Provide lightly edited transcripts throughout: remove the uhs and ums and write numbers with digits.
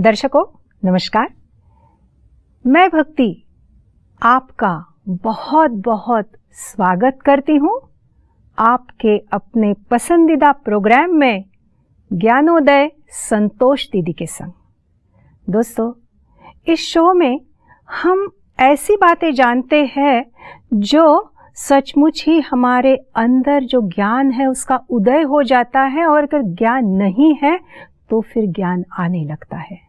दर्शकों नमस्कार, मैं भक्ति आपका बहुत बहुत स्वागत करती हूँ आपके अपने पसंदीदा प्रोग्राम में ज्ञानोदय संतोष दीदी के संग। दोस्तों, इस शो में हम ऐसी बातें जानते हैं जो सचमुच ही हमारे अंदर जो ज्ञान है उसका उदय हो जाता है, और अगर ज्ञान नहीं है तो फिर ज्ञान आने लगता है।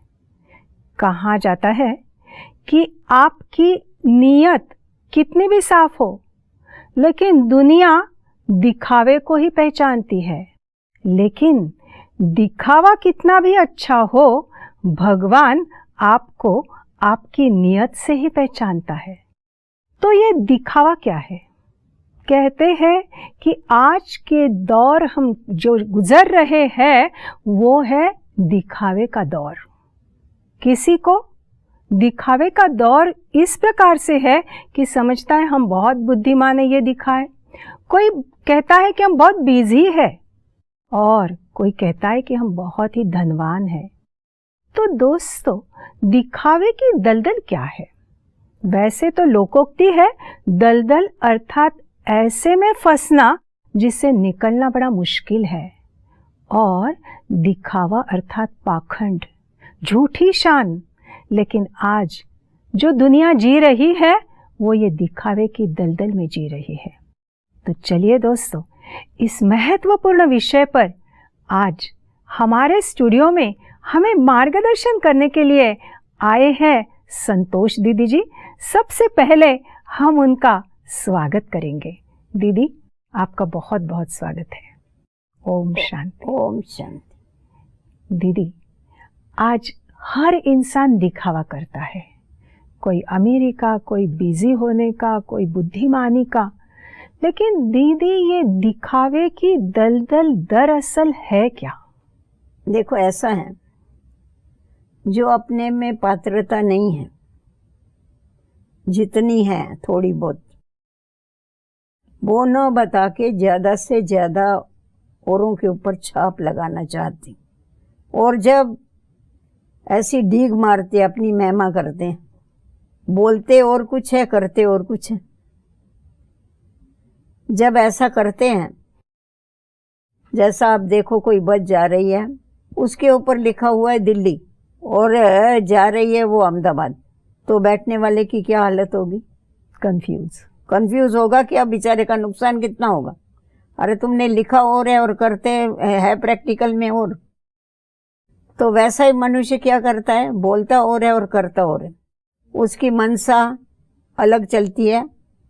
कहा जाता है कि आपकी नीयत कितनी भी साफ हो, लेकिन दुनिया दिखावे को ही पहचानती है। लेकिन दिखावा कितना भी अच्छा हो, भगवान आपको आपकी नीयत से ही पहचानता है। तो ये दिखावा क्या है? कहते हैं कि आज के दौर हम जो गुजर रहे हैं वो है दिखावे का दौर। किसी को दिखावे का दौर इस प्रकार से है कि समझता है हम बहुत बुद्धिमान है, ये दिखाए। कोई कहता है कि हम बहुत बिजी है, और कोई कहता है कि हम बहुत ही धनवान है। तो दोस्तों, दिखावे की दलदल क्या है? वैसे तो लोकोक्ति है, दलदल अर्थात ऐसे में फंसना जिससे निकलना बड़ा मुश्किल है, और दिखावा अर्थात पाखंड, झूठी शान। लेकिन आज जो दुनिया जी रही है वो ये दिखावे की दलदल में जी रही है। तो चलिए दोस्तों, इस महत्वपूर्ण विषय पर आज हमारे स्टूडियो में हमें मार्गदर्शन करने के लिए आए हैं संतोष दीदी जी। सबसे पहले हम उनका स्वागत करेंगे। दीदी, आपका बहुत बहुत स्वागत है। ओम शांति। ओम शांति। दीदी, आज हर इंसान दिखावा करता है, कोई अमीरी का, कोई बिजी होने का, कोई बुद्धिमानी का। लेकिन दीदी, ये दिखावे की दलदल दरअसल है क्या? देखो, ऐसा है, जो अपने में पात्रता नहीं है, जितनी है थोड़ी बहुत, वो न बता के ज्यादा से ज्यादा औरों के ऊपर छाप लगाना चाहती, और जब ऐसी डीग मारते, अपनी महिमा करते हैं, बोलते और कुछ है, करते और कुछ है। जब ऐसा करते हैं, जैसा आप देखो, कोई बस जा रही है, उसके ऊपर लिखा हुआ है दिल्ली और जा रही है वो अहमदाबाद, तो बैठने वाले की क्या हालत होगी? कंफ्यूज होगा कि अब बेचारे का नुकसान कितना होगा। अरे तुमने लिखा और है और करते है प्रैक्टिकल में और। तो वैसा ही मनुष्य क्या करता है, बोलता और है और करता और है। उसकी मनसा अलग चलती है,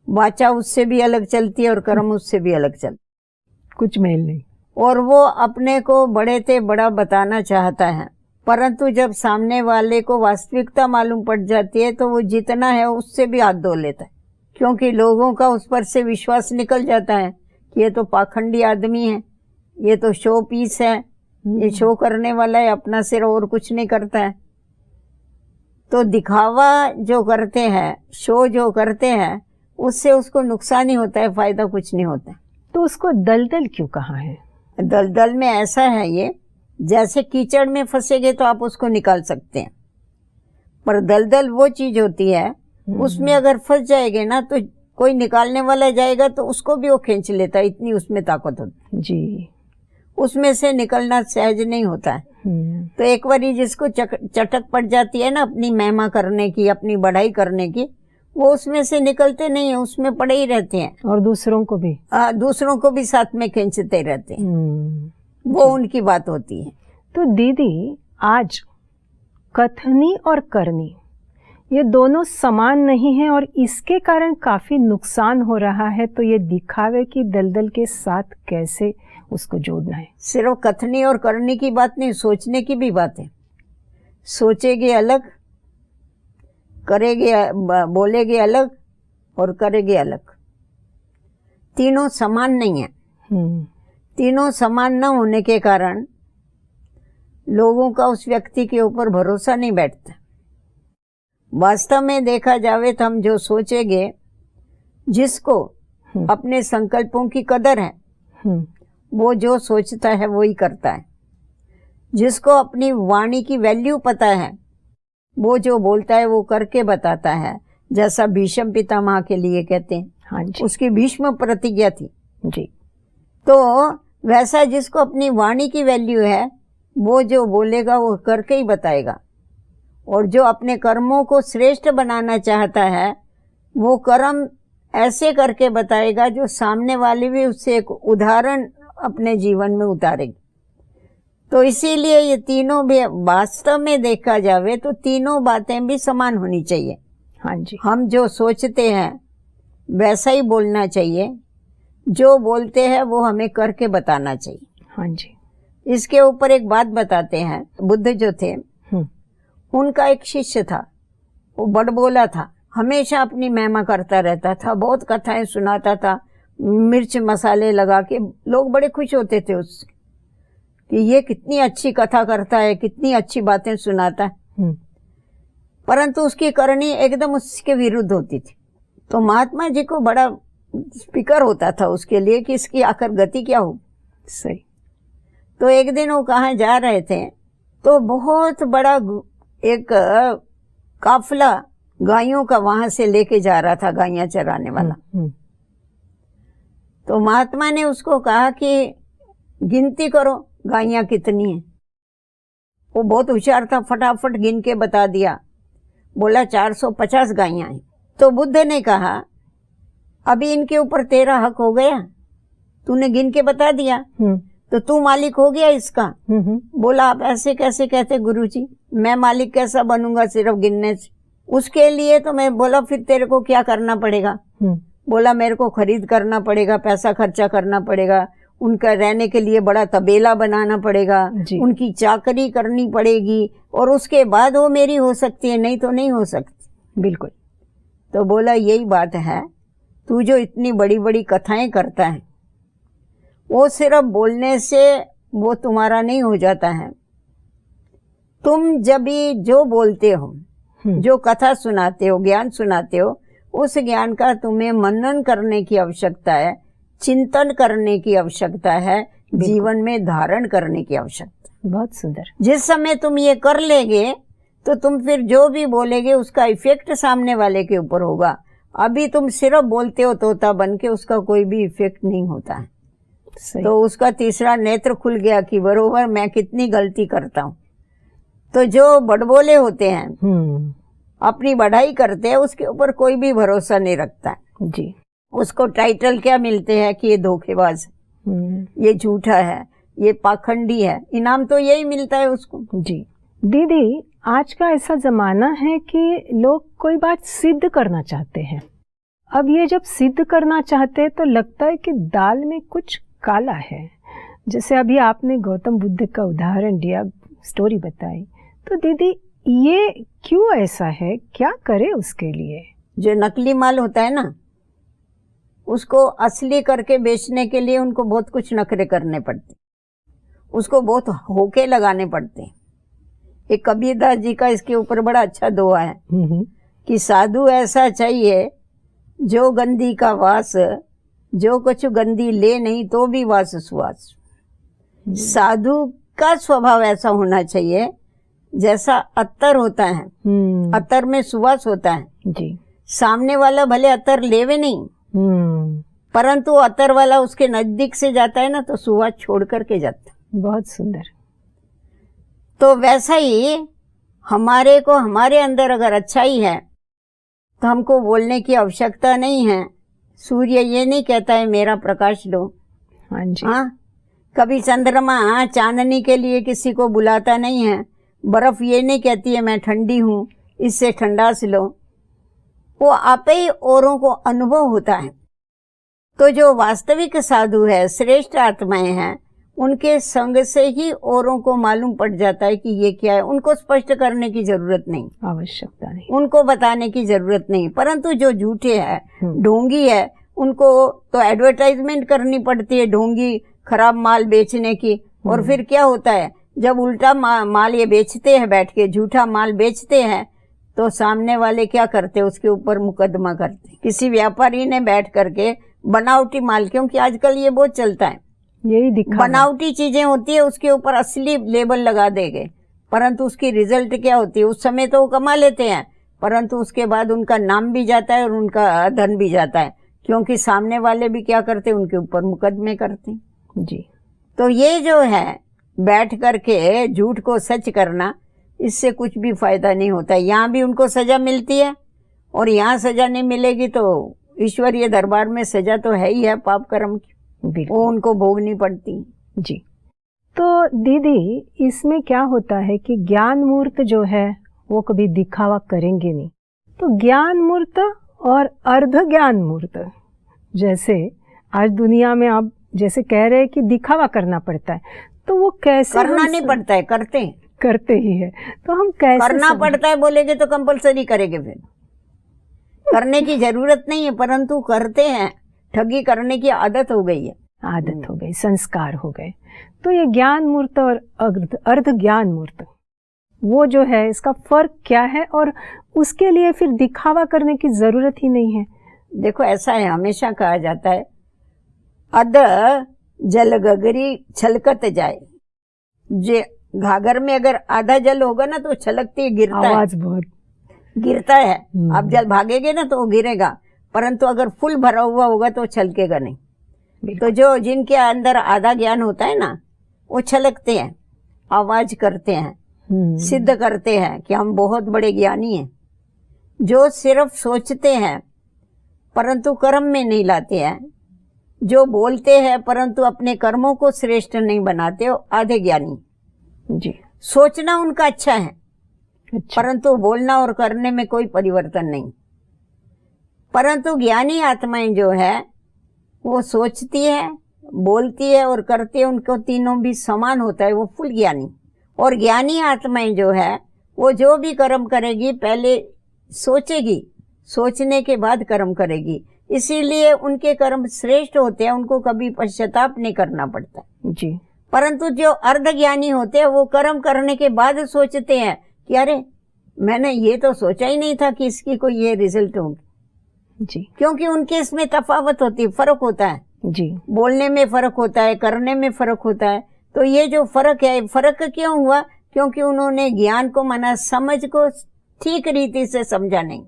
वाचा उससे भी अलग चलती है, और कर्म उससे भी अलग चलता है, कुछ मेल नहीं। और वो अपने को बड़े से बड़ा बताना चाहता है, परंतु जब सामने वाले को वास्तविकता मालूम पड़ जाती है तो वो जितना है उससे भी हाथ धो लेता है, क्योंकि लोगों का उस पर से विश्वास निकल जाता है कि ये तो पाखंडी आदमी है, ये तो शो पीस है, ये शो करने वाला है, अपना सिर और कुछ नहीं करता है। तो दिखावा जो करते हैं, शो जो करते हैं, उससे उसको नुकसान ही होता है, फायदा कुछ नहीं होता है। तो उसको दलदल क्यों कहा है? दलदल में ऐसा है, ये जैसे कीचड़ में फंसेगे तो आप उसको निकाल सकते हैं, पर दलदल वो चीज होती है, उसमें अगर फंस जाएंगे ना तो कोई निकालने वाला जाएगा तो उसको भी वो खींच लेता है, इतनी उसमें ताकत होती जी। उसमें से निकलना सहज नहीं होता है। तो एक बारी जिसको चटक पड़ जाती है ना अपनी महिमा करने की, अपनी बढ़ाई करने की, वो उसमें से निकलते नहीं है, उसमें पड़े ही रहते हैं, और दूसरों को भी साथ में खींचते रहते हैं। वो उनकी बात होती है। तो दीदी, आज कथनी और करनी ये दोनों समान नहीं है, और इसके कारण काफी नुकसान हो रहा है। तो ये दिखावे की दलदल के साथ कैसे उसको जोड़ना है? सिर्फ कथनी और करनी की बात नहीं, सोचने की भी बात है। सोचेगे अलग, करेगे, बोलेगे अलग, और करेगे अलग। तीनों समान नहीं है। तीनों समान न होने के कारण लोगों का उस व्यक्ति के ऊपर भरोसा नहीं बैठता। वास्तव में देखा जावे तो हम जो सोचेंगे, जिसको अपने संकल्पों की कदर है, वो जो सोचता है वो ही करता है। जिसको अपनी वाणी की वैल्यू पता है, वो जो बोलता है वो करके बताता है। जैसा भीष्म पितामह के लिए कहते हैं, हाँ जी, उसकी भीष्म प्रतिज्ञा थी। जी, तो वैसा जिसको अपनी वाणी की वैल्यू है, वो जो बोलेगा वो करके ही बताएगा। और जो अपने कर्मों को श्रेष्ठ बनाना चाहता है, वो कर्म ऐसे करके बताएगा जो सामने वाले भी उससे एक उदाहरण अपने जीवन में उतारेगी। तो इसीलिए ये तीनों भी वास्तव में देखा जावे तो तीनों बातें भी समान होनी चाहिए। हाँ जी, हम जो सोचते हैं वैसा ही बोलना चाहिए, जो बोलते हैं वो हमें करके बताना चाहिए। हाँ जी, इसके ऊपर एक बात बताते हैं। बुद्ध जो थे, उनका एक शिष्य था, वो बड़बोला था, हमेशा अपनी महिमा करता रहता था, बहुत कथाएं सुनाता था, मिर्च मसाले लगा के। लोग बड़े खुश होते थे उससे कि ये कितनी अच्छी कथा करता है, कितनी अच्छी बातें सुनाता है। परंतु उसकी करनी एकदम उसके विरुद्ध होती थी। तो महात्मा जी को बड़ा फिक्र होता था उसके लिए कि इसकी आखिर गति क्या हो। सही। तो एक दिन वो कहाँ जा रहे थे, तो बहुत बड़ा एक काफिला गायों का वहां से लेके जा रहा था, गायें चराने वाला। तो महात्मा ने उसको कहा कि गिनती करो गायें कितनी हैं। वो बहुत होशियार था, फटाफट गिन के बता दिया। बोला 450 गायें हैं। तो बुद्ध ने कहा अभी इनके ऊपर तेरा हक हो गया, तूने गिन के बता दिया, तो तू मालिक हो गया इसका। बोला आप ऐसे कैसे कहते गुरुजी, मैं मालिक कैसा बनूंगा सिर्फ गिनने से। उसके लिए तो मैं बोला फिर तेरे को क्या करना पड़ेगा। बोला मेरे को खरीद करना पड़ेगा, पैसा खर्चा करना पड़ेगा, उनका रहने के लिए बड़ा तबेला बनाना पड़ेगा, उनकी चाकरी करनी पड़ेगी, और उसके बाद वो मेरी हो सकती है, नहीं तो नहीं हो सकती। बिल्कुल। तो बोला यही बात है, तू जो इतनी बड़ी बड़ी कथाएं करता है, वो सिर्फ बोलने से वो तुम्हारा नहीं हो जाता है। तुम जब भी जो बोलते हो, जो कथा सुनाते हो, ज्ञान सुनाते हो, उस ज्ञान का तुम्हें मनन करने की आवश्यकता है, चिंतन करने की आवश्यकता है, जीवन में धारण करने की आवश्यकता। बहुत सुंदर। जिस समय तुम ये कर लेगे तो तुम फिर जो भी बोलेगे उसका इफेक्ट सामने वाले के ऊपर होगा। अभी तुम सिर्फ बोलते हो तोता बन के, उसका कोई भी इफेक्ट नहीं होता है। तो उसका तीसरा नेत्र खुल गया कि बरोबर मैं कितनी गलती करता हूँ। तो जो बड़बोले होते हैं, अपनी बढ़ाई करते हैं, उसके ऊपर कोई भी भरोसा नहीं रखता है जी। उसको टाइटल क्या मिलते हैं कि ये धोखेबाज है, ये झूठा है, ये पाखंडी है, इनाम तो यही मिलता है उसको। जी दीदी, आज का ऐसा जमाना है कि लोग कोई बात सिद्ध करना चाहते हैं। अब ये जब सिद्ध करना चाहते हैं तो लगता है कि दाल में कुछ काला है। जैसे अभी आपने गौतम बुद्ध का उदाहरण दिया, स्टोरी बताई, तो दीदी ये क्यों ऐसा है, क्या करे उसके लिए? जो नकली माल होता है ना, उसको असली करके बेचने के लिए उनको बहुत कुछ नखरे करने पड़ते, उसको बहुत होके लगाने पड़ते। एक कबीरदास जी का इसके ऊपर बड़ा अच्छा दोहा है कि साधु ऐसा चाहिए जो गंदी का वास, जो कुछ गंदी ले नहीं तो भी वास सुवास। साधु का स्वभाव ऐसा होना चाहिए जैसा अत्तर होता है, अत्तर में सुवास होता है जी। सामने वाला भले अत्तर लेवे नहीं, परंतु अत्तर वाला उसके नजदीक से जाता है ना तो सुवास छोड़ करके जाता है। बहुत सुंदर। तो वैसा ही हमारे को, हमारे अंदर अगर अच्छाई है तो हमको बोलने की आवश्यकता नहीं है। सूर्य ये नहीं कहता है मेरा प्रकाश लो। हाँ जी। हाँ, कभी चंद्रमा चांदनी के लिए किसी को बुलाता नहीं है। बर्फ ये नहीं कहती है मैं ठंडी हूँ, इससे ठंडास लो। वो आपे ही औरों को अनुभव होता है। तो जो वास्तविक साधु है, श्रेष्ठ आत्माएं हैं, उनके संग से ही औरों को मालूम पड़ जाता है कि ये क्या है। उनको स्पष्ट करने की जरूरत नहीं, आवश्यकता नहीं, उनको बताने की जरूरत नहीं। परंतु जो झूठे है, ढोंगी है, उनको तो एडवर्टाइजमेंट करनी पड़ती है ढोंगी खराब माल बेचने की। और फिर क्या होता है, जब उल्टा माल ये बेचते हैं, बैठ के झूठा माल बेचते हैं, तो सामने वाले क्या करते, उसके ऊपर मुकदमा करते। किसी व्यापारी ने बैठ करके बनावटी माल, क्योंकि आजकल ये बहुत चलता है, यही दिखा बनावटी चीजें होती है, उसके ऊपर असली लेबल लगा देंगे, परंतु उसकी रिजल्ट क्या होती है? उस समय तो वो कमा लेते हैं, परंतु उसके बाद उनका नाम भी जाता है और उनका धन भी जाता है, क्योंकि सामने वाले भी क्या करते हैं, उनके ऊपर मुकदमे करते हैं जी। तो ये जो है बैठ करके झूठ को सच करना, इससे कुछ भी फायदा नहीं होता। यहाँ भी उनको सजा मिलती है और यहाँ सजा नहीं मिलेगी तो ईश्वरीय दरबार में सजा तो है ही है पाप कर्म की, वो उनको भोगनी पड़ती जी। तो दीदी, इसमें क्या होता है कि ज्ञान मूर्त जो है वो कभी दिखावा करेंगे नहीं, तो ज्ञान मूर्त और अर्ध ज्ञान मूर्त, जैसे आज दुनिया में आप जैसे कह रहे हैं कि दिखावा करना पड़ता है, तो वो कैसे? करना नहीं पड़ता है, करते ही है, तो हम कैसे करना पड़ता है बोलेगे तो कंपलसरी करेंगे, फिर करने की जरूरत नहीं है, परंतु करते हैं। ठगी करने की आदत हो गई है, आदत हो गई, संस्कार हो गए। तो ये ज्ञान मूर्त और अर्ध ज्ञान मूर्त, वो जो है इसका फर्क क्या है, और उसके लिए फिर दिखावा करने की जरूरत ही नहीं है? देखो ऐसा है, हमेशा कहा जाता है अध जल गगरी छलकत जाए। जे घाघर में अगर आधा जल होगा ना तो छलकती गिरता है, आवाज बहुत गिरता है। आप जल भागेंगे ना तो वो गिरेगा, परंतु अगर फुल भरा हुआ होगा तो छलकेगा नहीं। तो जो जिनके अंदर आधा ज्ञान होता है ना, वो छलकते हैं, आवाज करते हैं, सिद्ध करते हैं कि हम बहुत बड़े ज्ञानी हैं। जो सिर्फ सोचते हैं परंतु कर्म में नहीं लाते हैं, जो बोलते हैं परंतु अपने कर्मों को श्रेष्ठ नहीं बनाते हो, आधे ज्ञानी जी। सोचना उनका अच्छा है, परंतु बोलना और करने में कोई परिवर्तन नहीं। परंतु ज्ञानी आत्माएं जो है वो सोचती है, बोलती है और करती है, उनको तीनों भी समान होता है, वो फुल ज्ञानी। और ज्ञानी आत्माएं जो है वो जो भी कर्म करेगी पहले सोचेगी, सोचने के बाद कर्म करेगी, इसीलिए उनके कर्म श्रेष्ठ होते हैं, उनको कभी पश्चाताप नहीं करना पड़ता जी। परंतु जो अर्ध ज्ञानी होते हैं वो कर्म करने के बाद सोचते हैं कि अरे मैंने ये तो सोचा ही नहीं था कि इसकी कोई ये रिजल्ट होगी जी, क्योंकि उनके इसमें तफावत होती है, फर्क होता है जी। बोलने में फर्क होता है, करने में फर्क होता है। तो ये जो फर्क है, फर्क क्यों हुआ? क्योंकि उन्होंने ज्ञान को माना, समझ को ठीक रीति से समझा नहीं,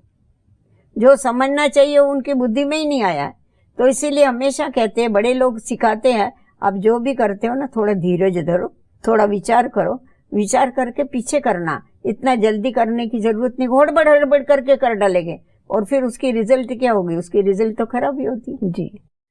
जो समझना चाहिए उनकी बुद्धि में ही नहीं आया। तो इसीलिए हमेशा कहते हैं, बड़े लोग सिखाते हैं, आप जो भी करते हो ना थोड़ा धीरज धरो, थोड़ा विचार करो, विचार करके पीछे करना, इतना जल्दी करने की जरूरत नहीं, हड़बड़ हड़बड़ करके कर डालेंगे और फिर उसकी रिजल्ट क्या होगी? उसकी रिजल्ट तो खराब ही होती है जी।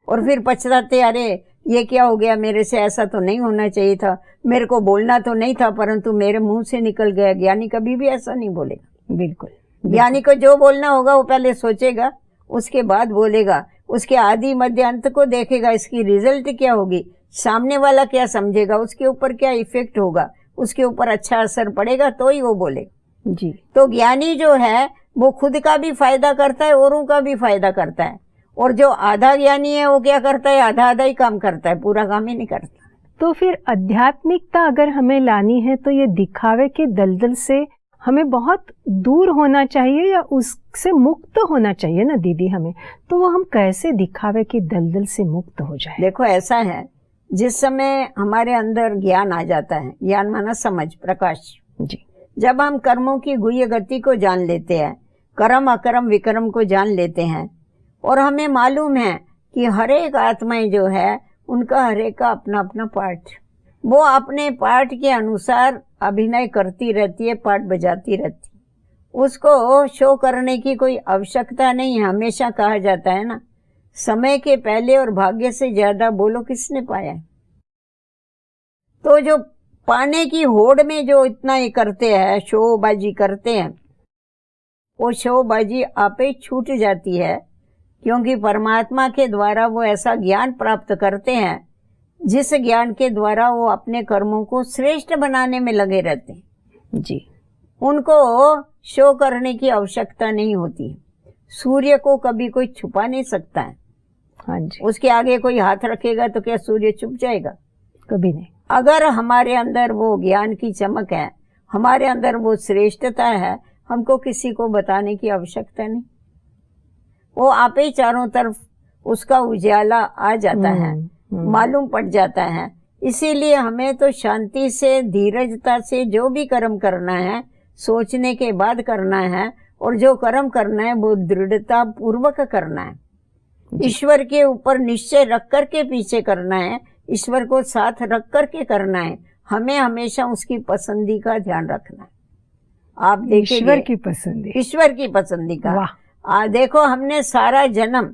और फिर पछताते, अरे ये क्या हो गया, मेरे से ऐसा तो नहीं होना चाहिए था, मेरे को बोलना तो नहीं था परंतु मेरे मुंह से निकल गया। ज्ञानी कभी भी ऐसा नहीं बोलेगा। बिल्कुल। ज्ञानी को जो बोलना होगा वो पहले सोचेगा, उसके बाद बोलेगा, उसके आदि मध्य अंत को देखेगा, इसकी रिजल्ट क्या होगी, सामने वाला क्या समझेगा, उसके ऊपर क्या इफेक्ट होगा, उसके ऊपर अच्छा असर पड़ेगा तो ही वो बोलेगा जी। तो ज्ञानी जो है वो खुद का भी फायदा करता है, औरों का भी फायदा करता है। और जो आधा ज्ञानी है वो क्या करता है? आधा आधा ही काम करता है, पूरा काम ही नहीं करता। तो फिर आध्यात्मिकता अगर हमें लानी है तो ये दिखावे के दलदल से हमें बहुत दूर होना चाहिए या उससे मुक्त होना चाहिए ना दीदी हमें, तो वो हम कैसे दिखावे के दलदल से मुक्त हो जाए? देखो ऐसा है, जिस समय हमारे अंदर ज्ञान आ जाता है, ज्ञान माना समझ, प्रकाश जी, जब हम कर्मों की गुह्य गति को जान लेते हैं, कर्म अकर्म विक्रम को जान लेते हैं, और हमें मालूम है कि हर एक आत्माएं जो है उनका हर एक का अपना अपना पार्ट, वो अपने पार्ट के अनुसार अभिनय करती रहती है, पार्ट बजाती रहती है, उसको शो करने की कोई आवश्यकता नहीं है। हमेशा कहा जाता है ना, समय के पहले और भाग्य से ज्यादा बोलो किसने पाया। तो जो पाने की होड़ में जो इतना ये करते हैं, शोबाजी करते हैं, वो शोबाजी आपे छूट जाती है, क्योंकि परमात्मा के द्वारा वो ऐसा ज्ञान प्राप्त करते हैं जिस ज्ञान के द्वारा वो अपने कर्मों को श्रेष्ठ बनाने में लगे रहते हैं जी। उनको शो करने की आवश्यकता नहीं होती। सूर्य को कभी कोई छुपा नहीं सकता है। हाँ जी। उसके आगे कोई हाथ रखेगा तो क्या सूर्य छुप जाएगा? कभी नहीं। अगर हमारे अंदर वो ज्ञान की चमक है, हमारे अंदर वो श्रेष्ठता है, हमको किसी को बताने की आवश्यकता नहीं, वो आप ही चारों तरफ उसका उजाला आ जाता है। मालूम पड़ जाता है। इसीलिए हमें तो शांति से, धीरजता से जो भी कर्म करना है सोचने के बाद करना है, और जो कर्म करना है वो दृढ़ता पूर्वक करना है। ईश्वर के ऊपर निश्चय रख कर के पीछे करना है, ईश्वर को साथ रख कर के करना है। हमें हमेशा उसकी पसंदी का ध्यान रखना है। आप देखिए, ईश्वर की पसंद, ईश्वर की पसंदी का। देखो, हमने सारा जन्म,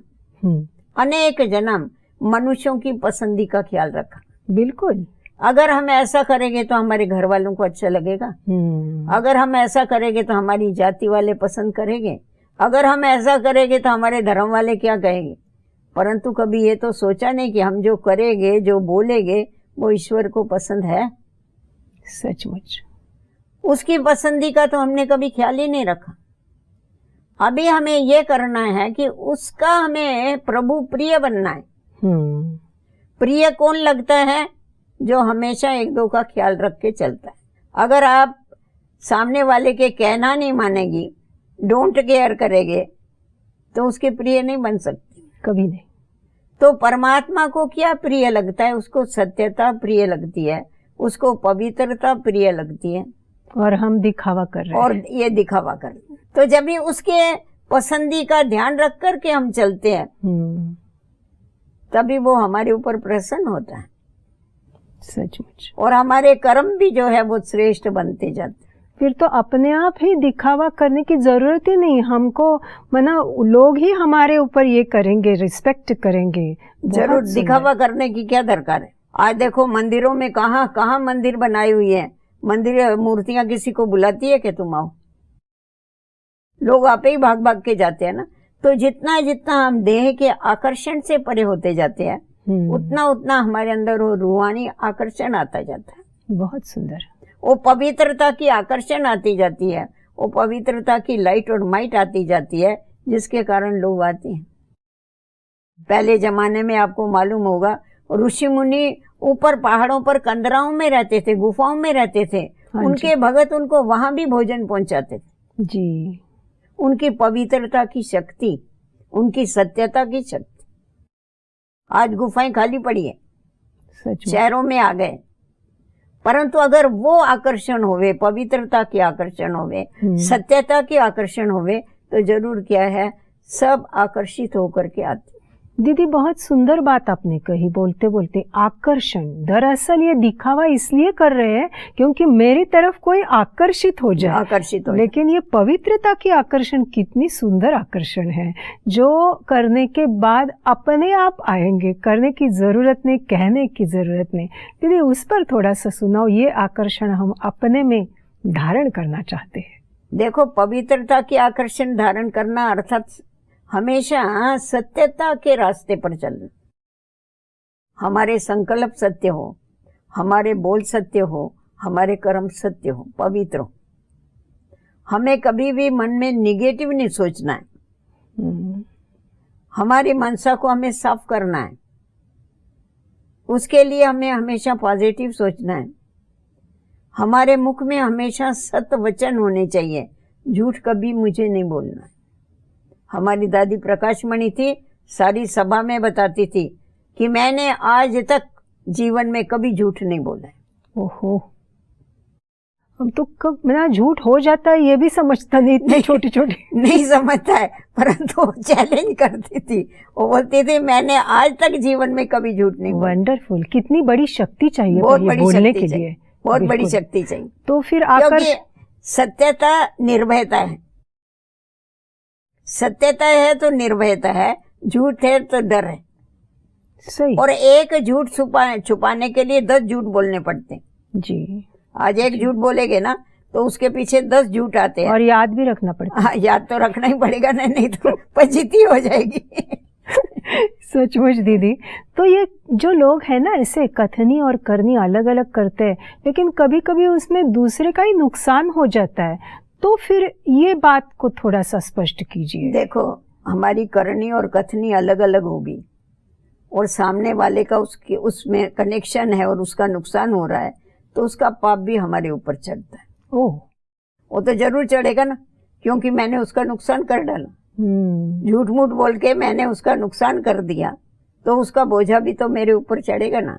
अनेक जन्म मनुष्यों की पसंदी का ख्याल रखा। बिल्कुल। अगर हम ऐसा करेंगे तो हमारे घर वालों को अच्छा लगेगा। अगर हम ऐसा करेंगे तो हमारी जाति वाले पसंद करेंगे। अगर हम ऐसा करेंगे तो हमारे धर्म वाले क्या कहेंगे। परंतु कभी ये तो सोचा नहीं कि हम जो करेंगे, जो बोलेंगे, वो ईश्वर को पसंद है। सचमुच उसकी पसंदी का तो हमने कभी ख्याल ही नहीं रखा। अभी हमें ये करना है कि उसका हमें प्रभु प्रिय बनना है। प्रिय कौन लगता है? जो हमेशा एक दो का ख्याल रख के चलता है। अगर आप सामने वाले के कहना नहीं मानेगी, डोंट केयर करेंगे, तो उसके प्रिय नहीं बन सकती, कभी नहीं। तो परमात्मा को क्या प्रिय लगता है? उसको सत्यता प्रिय लगती है, उसको पवित्रता प्रिय लगती है, और हम दिखावा कर रहे हैं। और ये दिखावा कर रहे हैं। तो जब भी उसके पसंदी का ध्यान रख करके हम चलते हैं, तभी वो हमारे ऊपर प्रसन्न होता है। सचमुच। और हमारे कर्म भी जो है वो श्रेष्ठ बनते जाते हैं। फिर तो अपने आप ही दिखावा करने की जरूरत ही नहीं हमको, मना लोग ही हमारे ऊपर ये करेंगे, रिस्पेक्ट करेंगे। जरूर दिखावा करने की क्या दरकार है? आज देखो मंदिरों में कहाँ मंदिर बनाई हुई है, मंदिर मूर्तियां किसी को बुलाती है कि तुम आओ? लोग आपे ही भाग भाग के जाते हैं ना। तो जितना जितना हम देह के आकर्षण से परे होते जाते हैं, उतना उतना हमारे अंदर वो रूहानी आकर्षण आता जाता है। बहुत सुंदर। वो पवित्रता की आकर्षण आती जाती है, वो पवित्रता की लाइट और माइट आती जाती है, जिसके कारण लोग आते हैं। पहले जमाने में आपको मालूम होगा, ऋषि मुनि ऊपर पहाड़ों पर कंदराओं में रहते थे, गुफाओं में रहते थे। उनके भगत उनको वहां भी भोजन पहुंचाते थे जी। उनकी पवित्रता की शक्ति, उनकी सत्यता की शक्ति। आज गुफाएं खाली पड़ी है, शहरों में आ गए। परंतु अगर वो आकर्षण होवे, पवित्रता की आकर्षण होवे, सत्यता की आकर्षण होवे, तो जरूर क्या है, सब आकर्षित होकर के आते। दीदी बहुत सुंदर बात आपने कही बोलते बोलते। आकर्षण, दरअसल ये दिखावा इसलिए कर रहे हैं क्योंकि मेरी तरफ कोई आकर्षित हो जाए, लेकिन ये पवित्रता की आकर्षण कितनी सुंदर आकर्षण है, जो करने के बाद अपने आप आएंगे, करने की जरूरत नहीं, कहने की जरूरत नहीं। दीदी उस पर थोड़ा सा सुनाओ, ये आकर्षण हम अपने में धारण करना चाहते हैं। देखो, पवित्रता की आकर्षण धारण करना अर्थात हमेशा सत्यता के रास्ते पर चलना। हमारे संकल्प सत्य हो, हमारे बोल सत्य हो, हमारे कर्म सत्य हो, पवित्र हो। हमें कभी भी मन में निगेटिव नहीं सोचना है। हमारी मनसा को हमें साफ करना है, उसके लिए हमें हमेशा पॉजिटिव सोचना है। हमारे मुख में हमेशा सत्य वचन होने चाहिए, झूठ कभी मुझे नहीं बोलना है। हमारी दादी प्रकाशमणि थी, सारी सभा में बताती थी कि मैंने आज तक जीवन में कभी झूठ नहीं बोला है। ओहो, हम तो कब मेरा झूठ हो जाता है ये भी समझता नहीं, इतने छोटे छोटे नहीं समझता है, परंतु चैलेंज करती थी। वो बोलती थी मैंने आज तक जीवन में कभी झूठ नहीं बोला। वंडरफुल, कितनी बड़ी शक्ति चाहिए बहुत बड़ी बोलने शक्ति के लिए, बहुत बड़ी शक्ति चाहिए। तो फिर आकर्षण, सत्यता निर्भयता है, सत्यता है तो निर्भयता है, झूठ है तो डर है। सही। और एक झूठ छुपाने के लिए 10 झूठ बोलने पड़ते हैं जी। आज एक झूठ बोलेगे ना तो उसके पीछे 10 झूठ आते हैं, और याद भी रखना पड़ता है। हाँ, याद तो रखना ही पड़ेगा, नहीं तो फजीती हो जाएगी। सचमुच दीदी। तो ये जो लोग हैं ना, ऐसे कथनी और करनी अलग अलग करते हैं, लेकिन कभी कभी उसमें दूसरे का ही नुकसान हो जाता है, तो फिर ये बात को थोड़ा सा स्पष्ट कीजिए। देखो, हमारी करनी और कथनी अलग अलग होगी, और सामने वाले का उसमें कनेक्शन है और उसका नुकसान हो रहा है, तो उसका पाप भी हमारे ऊपर चढ़ता है। ओह, वो तो जरूर चढ़ेगा ना, क्योंकि मैंने उसका नुकसान कर डाला। झूठ मूठ बोल के मैंने उसका नुकसान कर दिया, तो उसका बोझा भी तो मेरे ऊपर चढ़ेगा ना।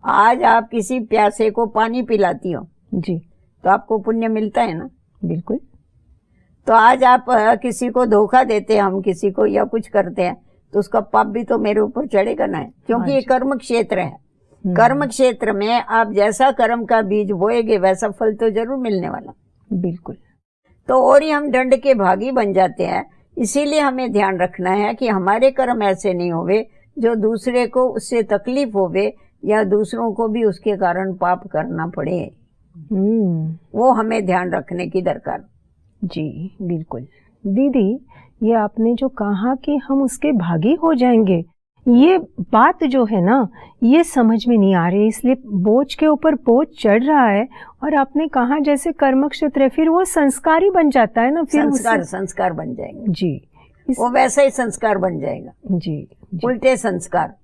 आज आप किसी प्यासे को पानी पिलाती हो जी, तो आपको पुण्य मिलता है ना। बिल्कुल। तो आज आप किसी को धोखा देते हैं, हम किसी को या कुछ करते हैं, तो उसका पाप भी तो मेरे ऊपर चढ़ेगा ना, क्योंकि ये कर्म क्षेत्र है। कर्म क्षेत्र में आप जैसा कर्म का बीज बोएगे वैसा फल तो जरूर मिलने वाला। बिल्कुल। तो और ही हम दंड के भागी बन जाते हैं। इसीलिए हमें ध्यान रखना है कि हमारे कर्म ऐसे नहीं होवे जो दूसरे को उससे तकलीफ होवे या दूसरों को भी उसके कारण पाप करना पड़े। वो हमें ध्यान रखने की दरकार। जी बिल्कुल। दीदी, ये आपने जो कहा कि हम उसके भागी हो जाएंगे, ये बात जो है ना, ये समझ में नहीं आ रही, इसलिए बोझ के ऊपर बोझ चढ़ रहा है। और आपने कहा जैसे कर्म क्षेत्र है, फिर वो संस्कार ही बन जाता है ना, फिर संस्कार बन जाएंगे जी। वो वैसा ही संस्कार बन जाएगा जी, जी। उल्टे संस्कार,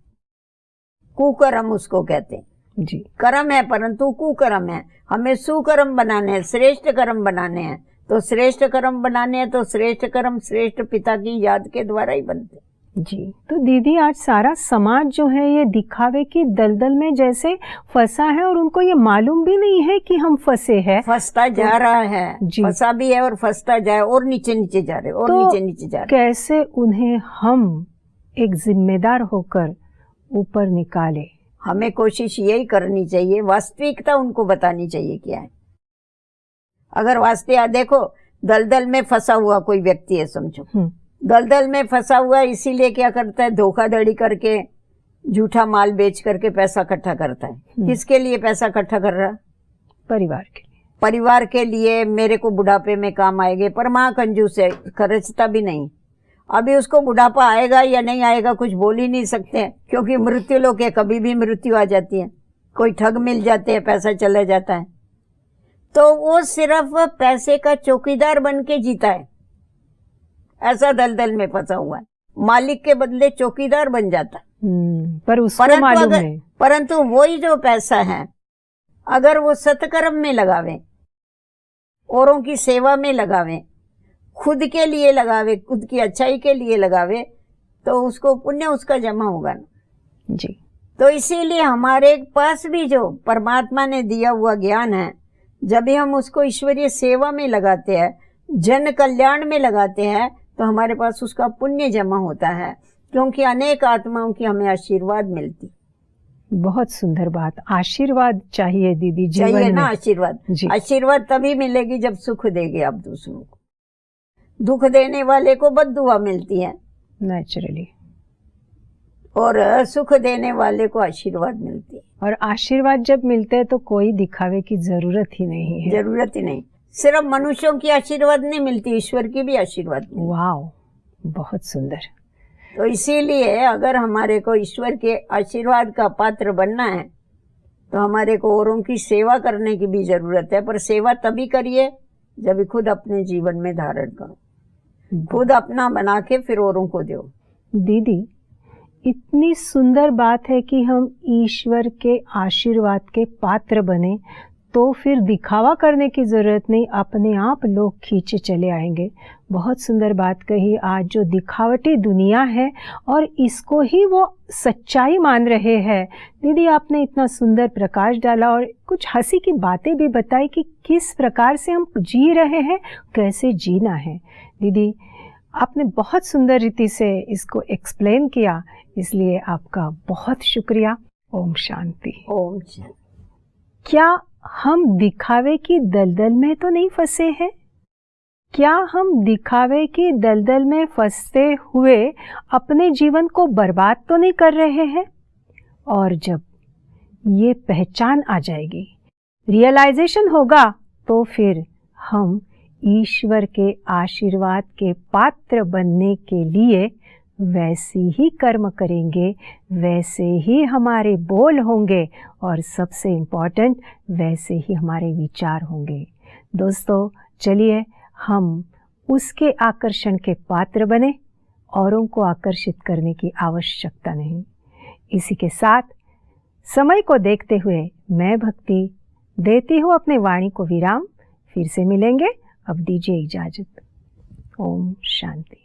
कुकर्म उसको कहते हैं। जी, कर्म है परंतु कुकर्म है। हमें सुकर्म बनाने हैं, श्रेष्ठ कर्म बनाने हैं। तो श्रेष्ठ कर्म बनाने हैं तो श्रेष्ठ कर्म श्रेष्ठ पिता की याद के द्वारा ही बनते हैं। जी। तो दीदी, आज सारा समाज जो है ये दिखावे की दलदल में जैसे फंसा है और उनको ये मालूम भी नहीं है कि हम फंसे हैं। फंसता जा रहा है, फंसा भी है और फंसता जाए और नीचे नीचे जा रहे और तो नीचे नीचे जा रहे। कैसे उन्हें हम एक जिम्मेदार होकर ऊपर निकाले? हमें कोशिश यही करनी चाहिए, वास्तविकता उनको बतानी चाहिए क्या है। अगर वास्तविक देखो, दलदल में फंसा हुआ कोई व्यक्ति है, समझो दलदल में फंसा हुआ है, इसीलिए क्या करता है, धोखाधड़ी करके झूठा माल बेच करके पैसा इकट्ठा करता है। किसके लिए पैसा इकट्ठा कर रहा है? परिवार के लिए। परिवार के लिए, मेरे को बुढ़ापे में काम आएंगे। पर माँ कंजूस है, खर्चता भी नहीं। अभी उसको बुढ़ापा आएगा या नहीं आएगा कुछ बोल ही नहीं सकते, क्योंकि मृत्यु लोक है, कभी भी मृत्यु आ जाती है। कोई ठग मिल जाते हैं, पैसा चला जाता है। तो वो सिर्फ पैसे का चौकीदार बन के जीता है, ऐसा दलदल में फंसा हुआ है। मालिक के बदले चौकीदार बन जाता है। पर उसको मालूम है। परंतु वही जो पैसा है, अगर वो सत्कर्म में लगावे, औरों की सेवा में लगावे, खुद के लिए लगावे, खुद की अच्छाई के लिए लगावे, तो उसको पुण्य उसका जमा होगा ना जी। तो इसीलिए हमारे पास भी जो परमात्मा ने दिया हुआ ज्ञान है, जब भी हम उसको ईश्वरीय सेवा में लगाते हैं, जन कल्याण में लगाते हैं, तो हमारे पास उसका पुण्य जमा होता है, क्योंकि अनेक आत्माओं की हमें आशीर्वाद मिलती। बहुत सुंदर बात। आशीर्वाद चाहिए दीदी, जीवन चाहिए में। ना आशीर्वाद। आशीर्वाद तभी मिलेगी जब सुख देंगे आप दूसरों को। दुख देने वाले को बद्दुआ मिलती है नेचुरली, और सुख देने वाले को आशीर्वाद मिलती है। और आशीर्वाद जब मिलते हैं तो कोई दिखावे की जरूरत ही नहीं है। जरूरत ही नहीं। सिर्फ मनुष्यों की आशीर्वाद नहीं मिलती, ईश्वर की भी आशीर्वाद मिलती। वाह, बहुत सुंदर। तो इसीलिए अगर हमारे को ईश्वर के आशीर्वाद का पात्र बनना है, तो हमारे को औरों की सेवा करने की भी जरूरत है। पर सेवा तभी करिए जब खुद अपने जीवन में धारण करो, खुद अपना बना के फिर औरों को दो। दीदी, इतनी सुंदर बात है कि हम ईश्वर के आशीर्वाद के पात्र बने, तो फिर दिखावा करने की ज़रूरत नहीं, अपने आप लोग खींचे चले आएंगे। बहुत सुंदर बात कही। आज जो दिखावटी दुनिया है और इसको ही वो सच्चाई मान रहे हैं। दीदी, आपने इतना सुंदर प्रकाश डाला और कुछ हंसी की बातें भी बताई कि किस प्रकार से हम जी रहे हैं, कैसे जीना है। दीदी, आपने बहुत सुंदर रीति से इसको एक्सप्लेन किया, इसलिए आपका बहुत शुक्रिया। ओम शांति। ओम शांति। क्या हम दिखावे की दलदल में तो नहीं फंसे हैं? क्या हम दिखावे की दलदल में फंसते हुए अपने जीवन को बर्बाद तो नहीं कर रहे हैं? और जब ये पहचान आ जाएगी, रियलाइजेशन होगा, तो फिर हम ईश्वर के आशीर्वाद के पात्र बनने के लिए वैसे ही कर्म करेंगे, वैसे ही हमारे बोल होंगे, और सबसे इम्पोर्टेंट वैसे ही हमारे विचार होंगे। दोस्तों, चलिए हम उसके आकर्षण के पात्र बने, औरों को आकर्षित करने की आवश्यकता नहीं। इसी के साथ समय को देखते हुए मैं भक्ति देती हूँ अपने वाणी को विराम। फिर से मिलेंगे, अब दीजिए इजाजत। ओम शांति।